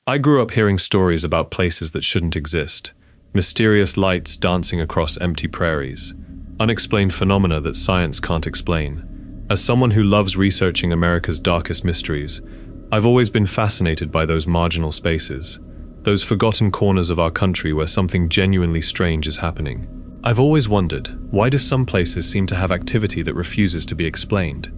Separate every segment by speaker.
Speaker 1: I grew up hearing stories about places that shouldn't exist, mysterious lights dancing across empty prairies, unexplained phenomena that science can't explain. As someone who loves researching America's darkest mysteries, I've always been fascinated by those marginal spaces, those forgotten corners of our country where something genuinely strange is happening. I've always wondered, why do some places seem to have activity that refuses to be explained?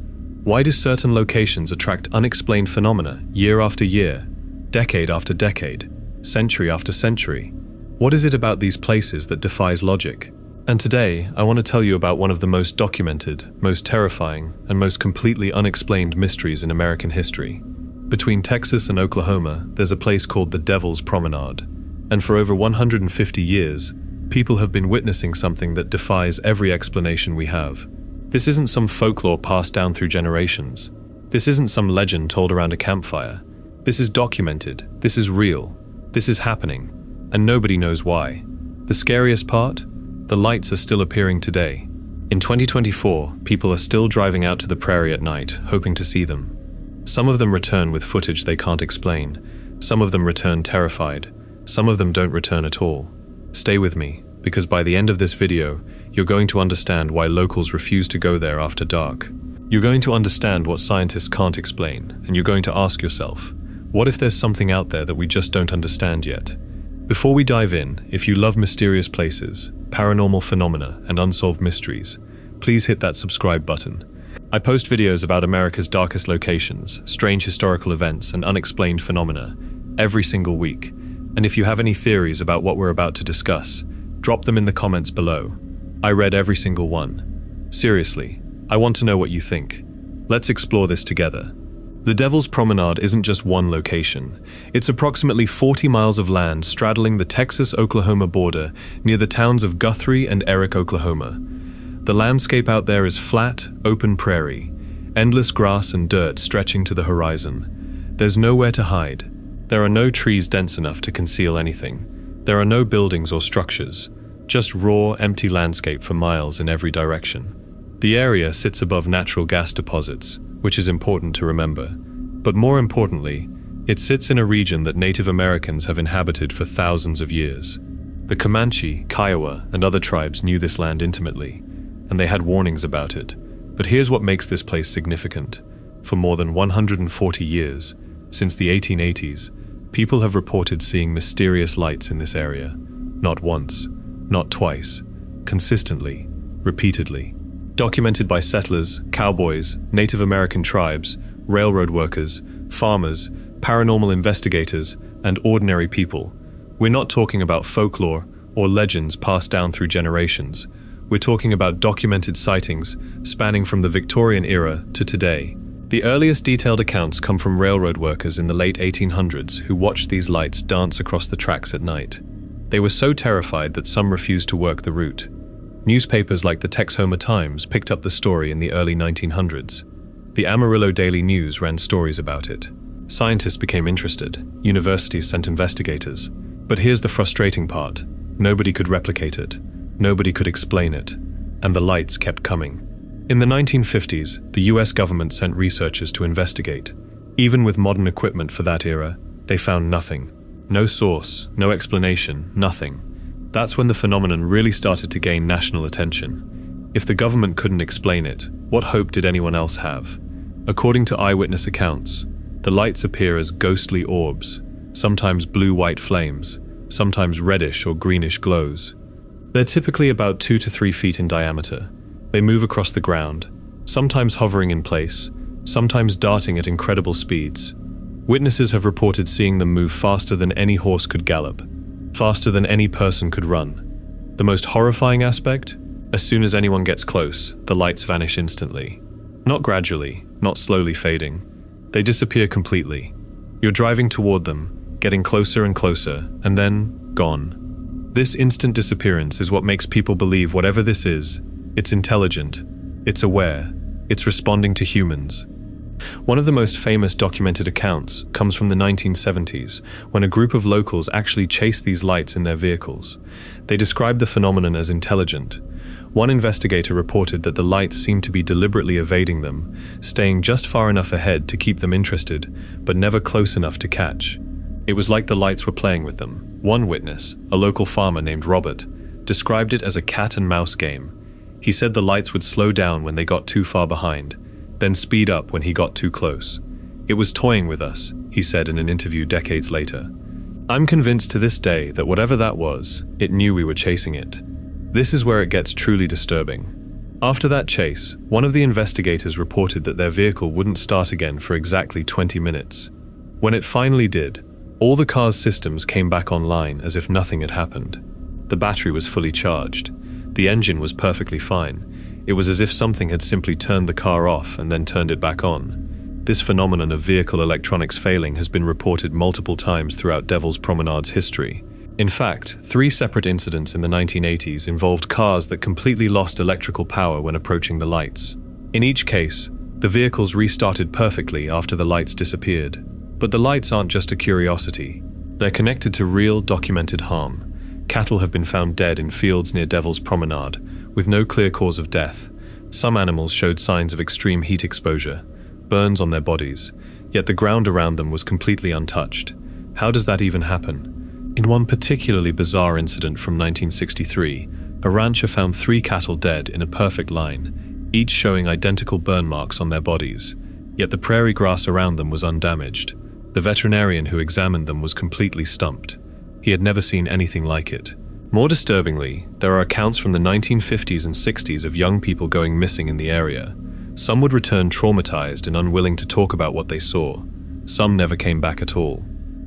Speaker 1: Why do certain locations attract unexplained phenomena year after year, decade after decade, century after century? What is it about these places that defies logic? And today, I want to tell you about one of the most documented, most terrifying, and most completely unexplained mysteries in American history. Between Texas and Oklahoma, there's a place called the Devil's Promenade. And for over 150 years, people have been witnessing something that defies every explanation we have. This isn't some folklore passed down through generations. This isn't some legend told around a campfire. This is documented, this is real, this is happening, and nobody knows why. The scariest part? The lights are still appearing today. In 2024, people are still driving out to the prairie at night, hoping to see them. Some of them return with footage they can't explain. Some of them return terrified. Some of them don't return at all. Stay with me, because by the end of this video, you're going to understand why locals refuse to go there after dark. You're going to understand what scientists can't explain, and you're going to ask yourself, what if there's something out there that we just don't understand yet? Before we dive in, if you love mysterious places, paranormal phenomena, and unsolved mysteries, please hit that subscribe button. I post videos about America's darkest locations, strange historical events, and unexplained phenomena every single week. And if you have any theories about what we're about to discuss, drop them in the comments below. I read every single one. Seriously, I want to know what you think. Let's explore this together. The Devil's Promenade isn't just one location. It's approximately 40 miles of land straddling the Texas-Oklahoma border near the towns of Guthrie and Eric, Oklahoma. The landscape out there is flat, open prairie, endless grass and dirt stretching to the horizon. There's nowhere to hide. There are no trees dense enough to conceal anything. There are no buildings or structures, just raw, empty landscape for miles in every direction. The area sits above natural gas deposits, which is important to remember. But more importantly, it sits in a region that Native Americans have inhabited for thousands of years. The Comanche, Kiowa, and other tribes knew this land intimately, and they had warnings about it. But here's what makes this place significant. For more than 140 years, since the 1880s, people have reported seeing mysterious lights in this area. Not once, not twice, consistently, repeatedly. Documented by settlers, cowboys, Native American tribes, railroad workers, farmers, paranormal investigators, and ordinary people. We're not talking about folklore or legends passed down through generations. We're talking about documented sightings spanning from the Victorian era to today. The earliest detailed accounts come from railroad workers in the late 1800s who watched these lights dance across the tracks at night. They were so terrified that some refused to work the route. Newspapers like the Texhoma Times picked up the story in the early 1900s. The Amarillo Daily News ran stories about it. Scientists became interested. Universities sent investigators. But here's the frustrating part. Nobody could replicate it. Nobody could explain it. And the lights kept coming. In the 1950s, the US government sent researchers to investigate. Even with modern equipment for that era, they found nothing. No source, no explanation, nothing. That's when the phenomenon really started to gain national attention. If the government couldn't explain it, what hope did anyone else have? According to eyewitness accounts, the lights appear as ghostly orbs, sometimes blue-white flames, sometimes reddish or greenish glows. They're typically about 2 to 3 feet in diameter. They move across the ground, sometimes hovering in place, sometimes darting at incredible speeds. Witnesses have reported seeing them move faster than any horse could gallop, faster than any person could run. The most horrifying aspect? As soon as anyone gets close, the lights vanish instantly. Not gradually, not slowly fading. They disappear completely. You're driving toward them, getting closer and closer, and then gone. This instant disappearance is what makes people believe whatever this is, it's intelligent, it's aware, it's responding to humans. One of the most famous documented accounts comes from the 1970s, when a group of locals actually chased these lights in their vehicles. They described the phenomenon as intelligent. One investigator reported that the lights seemed to be deliberately evading them, staying just far enough ahead to keep them interested, but never close enough to catch. It was like the lights were playing with them. One witness, a local farmer named Robert, described it as a cat and mouse game. He said the lights would slow down when they got too far behind, then speed up when he got too close. It was toying with us, he said in an interview decades later. I'm convinced to this day that whatever that was, it knew we were chasing it. This is where it gets truly disturbing. After that chase, one of the investigators reported that their vehicle wouldn't start again for exactly 20 minutes. When it finally did, all the car's systems came back online as if nothing had happened. The battery was fully charged. The engine was perfectly fine. It was as if something had simply turned the car off and then turned it back on. This phenomenon of vehicle electronics failing has been reported multiple times throughout Devil's Promenade's history. In fact, 3 separate incidents in the 1980s involved cars that completely lost electrical power when approaching the lights. In each case, the vehicles restarted perfectly after the lights disappeared. But the lights aren't just a curiosity. They're connected to real, documented harm. Cattle have been found dead in fields near Devil's Promenade, with no clear cause of death. Some animals showed signs of extreme heat exposure, burns on their bodies, yet the ground around them was completely untouched. How does that even happen? In one particularly bizarre incident from 1963, a rancher found 3 cattle dead in a perfect line, each showing identical burn marks on their bodies, yet the prairie grass around them was undamaged. The veterinarian who examined them was completely stumped. He had never seen anything like it. More disturbingly, there are accounts from the 1950s and 60s of young people going missing in the area. Some would return traumatized and unwilling to talk about what they saw. Some never came back at all.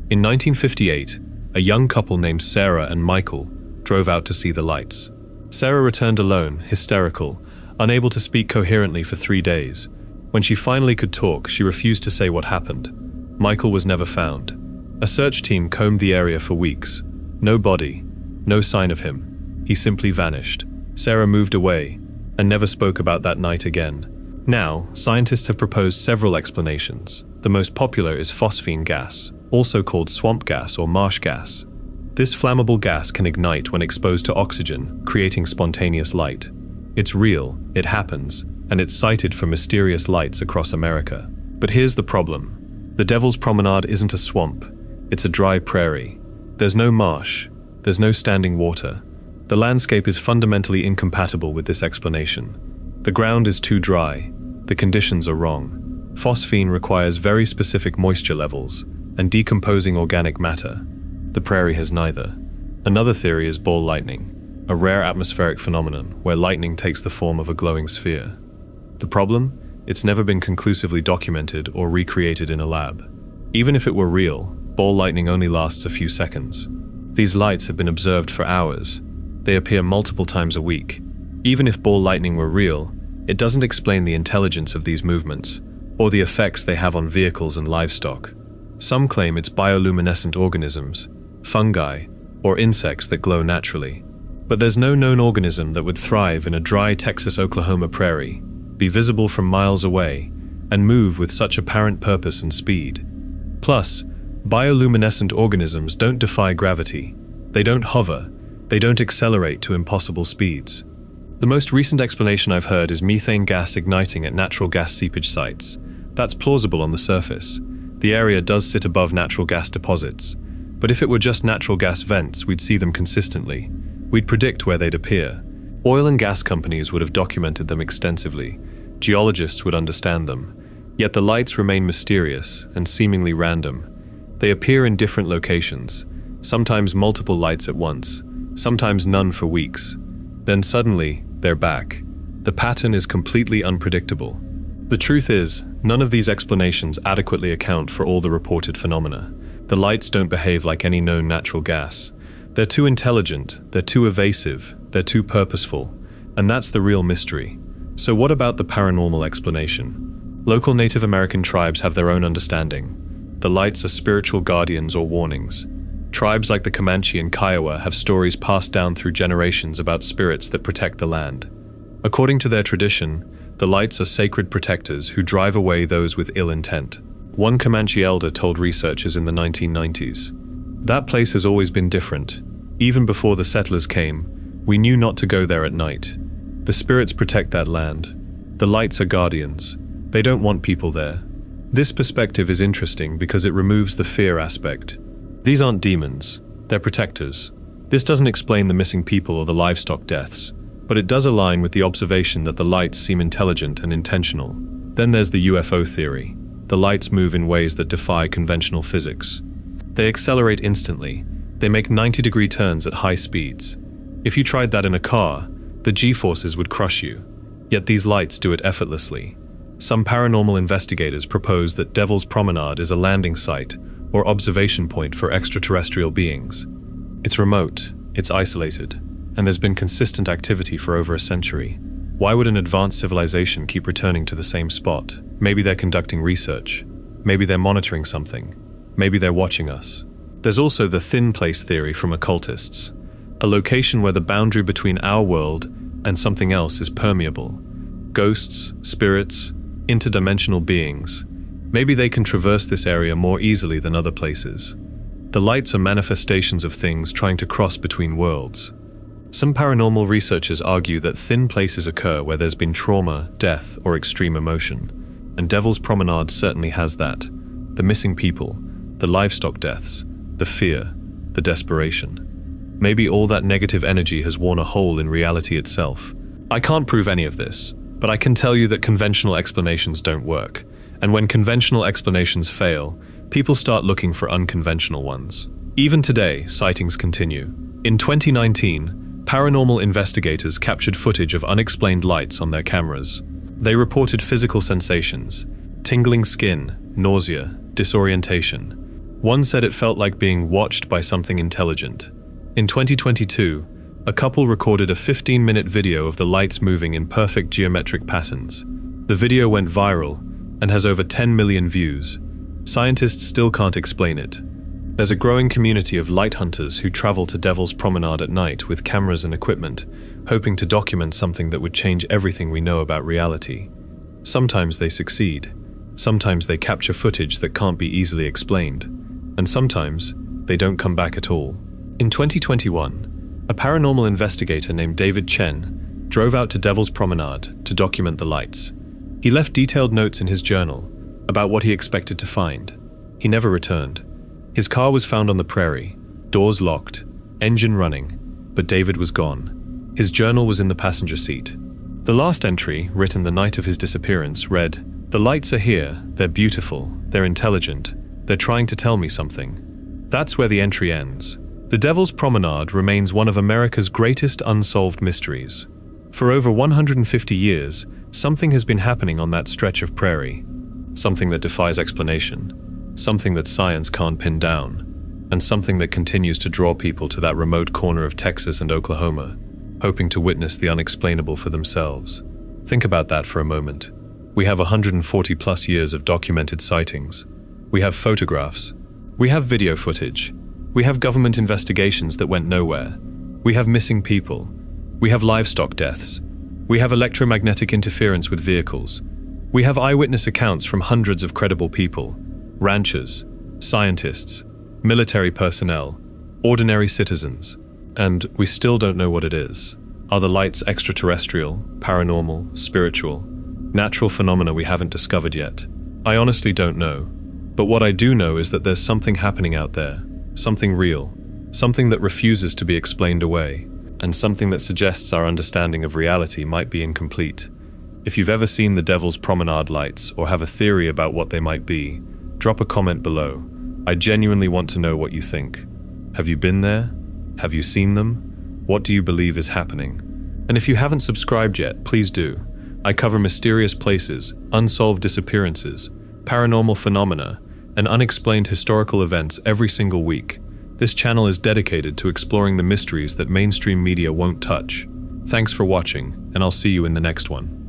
Speaker 1: In 1958, a young couple named Sarah and Michael drove out to see the lights. Sarah returned alone, hysterical, unable to speak coherently for 3 days. When she finally could talk, she refused to say what happened. Michael was never found. A search team combed the area for weeks. No body, no sign of him. He simply vanished. Sarah moved away and never spoke about that night again. Now, scientists have proposed several explanations. The most popular is phosphine gas, also called swamp gas or marsh gas. This flammable gas can ignite when exposed to oxygen, creating spontaneous light. It's real, it happens, and it's cited for mysterious lights across America. But here's the problem. The Devil's Promenade isn't a swamp. It's a dry prairie. There's no marsh. There's no standing water. The landscape is fundamentally incompatible with this explanation. The ground is too dry. The conditions are wrong. Phosphine requires very specific moisture levels and decomposing organic matter. The prairie has neither. Another theory is ball lightning, a rare atmospheric phenomenon where lightning takes the form of a glowing sphere. The problem? It's never been conclusively documented or recreated in a lab. Even if it were real, ball lightning only lasts a few seconds. These lights have been observed for hours. They appear multiple times a week. Even if ball lightning were real, it doesn't explain the intelligence of these movements or the effects they have on vehicles and livestock. Some claim it's bioluminescent organisms, fungi, or insects that glow naturally. But there's no known organism that would thrive in a dry Texas-Oklahoma prairie, be visible from miles away, and move with such apparent purpose and speed. Plus, bioluminescent organisms don't defy gravity. They don't hover. They don't accelerate to impossible speeds. The most recent explanation I've heard is methane gas igniting at natural gas seepage sites. That's plausible on the surface. The area does sit above natural gas deposits. But if it were just natural gas vents, we'd see them consistently. We'd predict where they'd appear. Oil and gas companies would have documented them extensively. Geologists would understand them. Yet the lights remain mysterious and seemingly random. They appear in different locations, sometimes multiple lights at once, sometimes none for weeks. Then suddenly, they're back. The pattern is completely unpredictable. The truth is, none of these explanations adequately account for all the reported phenomena. The lights don't behave like any known natural gas. They're too intelligent, they're too evasive, they're too purposeful, and that's the real mystery. So what about the paranormal explanation? Local Native American tribes have their own understanding. The lights are spiritual guardians or warnings. Tribes like the Comanche and Kiowa have stories passed down through generations about spirits that protect the land. According to their tradition, the lights are sacred protectors who drive away those with ill intent. One Comanche elder told researchers in the 1990s, "That place has always been different. Even before the settlers came, we knew not to go there at night. The spirits protect that land. The lights are guardians. They don't want people there." This perspective is interesting because it removes the fear aspect. These aren't demons, they're protectors. This doesn't explain the missing people or the livestock deaths, but it does align with the observation that the lights seem intelligent and intentional. Then there's the UFO theory. The lights move in ways that defy conventional physics. They accelerate instantly. They make 90-degree turns at high speeds. If you tried that in a car, the G-forces would crush you. Yet these lights do it effortlessly. Some paranormal investigators propose that Devil's Promenade is a landing site or observation point for extraterrestrial beings. It's remote, it's isolated, and there's been consistent activity for over a century. Why would an advanced civilization keep returning to the same spot? Maybe they're conducting research. Maybe they're monitoring something. Maybe they're watching us. There's also the thin place theory from occultists, a location where the boundary between our world and something else is permeable. Ghosts, spirits, interdimensional beings. Maybe they can traverse this area more easily than other places. The lights are manifestations of things trying to cross between worlds. Some paranormal researchers argue that thin places occur where there's been trauma, death, or extreme emotion. And Devil's Promenade certainly has that. The missing people, the livestock deaths, the fear, the desperation. Maybe all that negative energy has worn a hole in reality itself. I can't prove any of this, but I can tell you that conventional explanations don't work. And when conventional explanations fail, people start looking for unconventional ones. Even today, sightings continue. In 2019, paranormal investigators captured footage of unexplained lights on their cameras. They reported physical sensations, tingling skin, nausea, disorientation. One said it felt like being watched by something intelligent. In 2022, a couple recorded a 15-minute video of the lights moving in perfect geometric patterns. The video went viral and has over 10 million views. Scientists still can't explain it. There's a growing community of light hunters who travel to Devil's Promenade at night with cameras and equipment, hoping to document something that would change everything we know about reality. Sometimes they succeed. Sometimes they capture footage that can't be easily explained. And sometimes they don't come back at all. In 2021, a paranormal investigator named David Chen drove out to Devil's Promenade to document the lights. He left detailed notes in his journal about what he expected to find. He never returned. His car was found on the prairie, doors locked, engine running, but David was gone. His journal was in the passenger seat. The last entry, written the night of his disappearance, read, "The lights are here, they're beautiful, they're intelligent, they're trying to tell me something." That's where the entry ends. The Devil's Promenade remains one of America's greatest unsolved mysteries. For over 150 years, something has been happening on that stretch of prairie. Something that defies explanation. Something that science can't pin down, and something that continues to draw people to that remote corner of Texas and Oklahoma, hoping to witness the unexplainable for themselves. Think about that for a moment. We have 140 plus years of documented sightings. We have photographs. We have video footage. We have government investigations that went nowhere. We have missing people. We have livestock deaths. We have electromagnetic interference with vehicles. We have eyewitness accounts from hundreds of credible people. Ranchers, scientists, military personnel, ordinary citizens. And we still don't know what it is. Are the lights extraterrestrial, paranormal, spiritual, natural phenomena we haven't discovered yet? I honestly don't know. But what I do know is that there's something happening out there, something real, something that refuses to be explained away, and something that suggests our understanding of reality might be incomplete. If you've ever seen the Devil's Promenade lights or have a theory about what they might be, drop a comment below. I genuinely want to know what you think. Have you been there? Have you seen them? What do you believe is happening? And if you haven't subscribed yet, please do. I cover mysterious places, unsolved disappearances, paranormal phenomena, and unexplained historical events every single week. This channel is dedicated to exploring the mysteries that mainstream media won't touch. Thanks for watching, and I'll see you in the next one.